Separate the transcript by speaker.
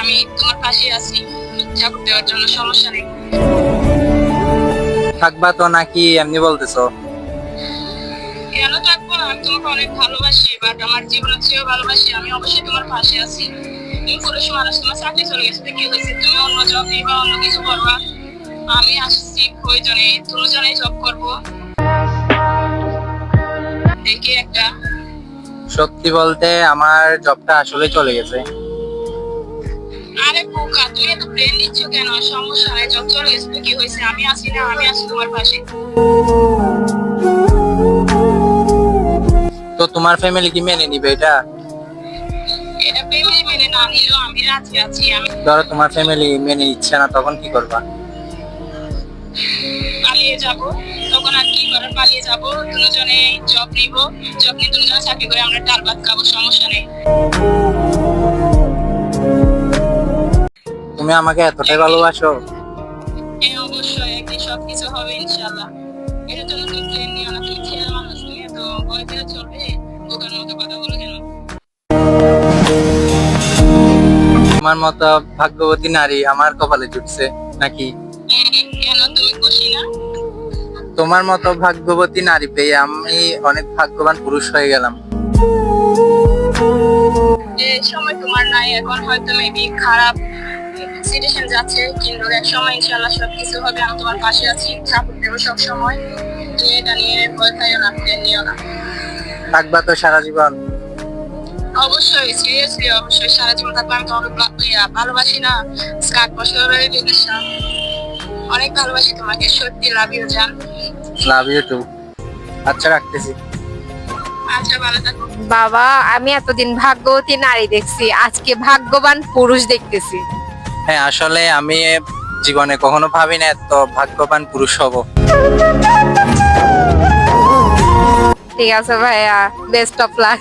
Speaker 1: আমি তোমার পাশে আছি, সাপোর্ট দেওয়ার জন্য, সমস্যা নেই।
Speaker 2: থাকবা তো নাকি এমনি বলতেছো?
Speaker 1: কেন থাকবো না, আমি তোমাকে অনেক ভালোবাসি, বাট আমার জীবনের চেয়েও ভালোবাসি। আমি অবশ্যই তোমার পাশে আছি। তুমি পুরুষ মানুষ, তোমার চাকরি চলে গেছে তো কি হয়েছে? তুমি অন্য জব নিবা, অন্য কিছু করবা, আমি আসছি প্রয়োজনে, দুজনেই জব করবো দেখি একটা।
Speaker 2: সত্যি বলতে আমার জবটা আসলে চলে গেছে।
Speaker 1: আরে বোকা, তুমি এত ব্রেন নিচ্ছ কেন? সমস্যা নাই, জব চলে গেছে তো কি হয়েছে? আমি আছি না, আমি আছি তোমার পাশে।
Speaker 2: তো তোমার ফ্যামিলি কি মেনে নিবে এটা?
Speaker 1: এটা ফ্যামিলি মেনে না নিলেও আমি রাজি আছি। আমি
Speaker 2: ধরো তোমার ফ্যামিলি মেনে নিচ্ছে না, তখন কি করবা?
Speaker 1: পালিয়ে যাব, তখন আর কি করার, পালিয়ে যাব, দুজনে জব নিব, জব নিয়ে দুজনে চাকরি করে আমরা ডাল ভাত খাবো, সমস্যা নেই।
Speaker 2: তুমি আমাকে এতটাই ভালোবাসো?
Speaker 1: হ্যাঁ অবশ্যই, একদিন সবকিছু হবে ইনশাল্লাহ। এটার জন্য তুমি প্লেন নিও না, তুমি ছেলে মানুষ, তুমি এত ভয় পেলে চলবে? বোকার মতো কথা বলো কেন?
Speaker 2: তোমার মতো ভাগ্যবতী নারী আমার কপালে জুটছে নাকি?
Speaker 1: কেন, তুমি খুশি না?
Speaker 2: তোমার মতো ভাগ্যবতী নারী পেয়ে আমি অনেক ভাগ্যবান পুরুষ হয়ে গেলাম।
Speaker 1: যে সময় তোমার নাই, এখন হয়তো মেবি খারাপ সিচুয়েশন যাচ্ছে, কিন্তু এক সময় ইনশাল্লাহ সবকিছু হবে। আমি তোমার পাশে আছি, সাপোর্ট দেবো সব সময়। তুমি এটা নিয়ে ভয় খাইও না, প্লেন নিও না।
Speaker 2: থাকবা তো সারা জীবন?
Speaker 1: অবশ্যই, সিরিয়াসলি অবশ্যই সারা জীবন থাকবো। আমি তোমাকে ভালোবাসি না, 7 বছরের রিলেশন, অনেক ভালোবাসি তোমাকে, সত্যি লাভ ইউ জান।
Speaker 2: Love you too. আচ্ছা, রাখতেছি।
Speaker 1: আচ্ছা, ভালো থাকো।
Speaker 3: বাবা, আমি এতদিন ভাগ্যবতী নারী দেখছি, আজকে ভাগ্যবান পুরুষ দেখতেছি।
Speaker 2: হ্যাঁ, আসলে আমি জীবনে কখনো ভাবি না এত ভাগ্যবান পুরুষ হব।
Speaker 3: ঠিক আছে ভাইয়া, বেস্ট অফ লাক।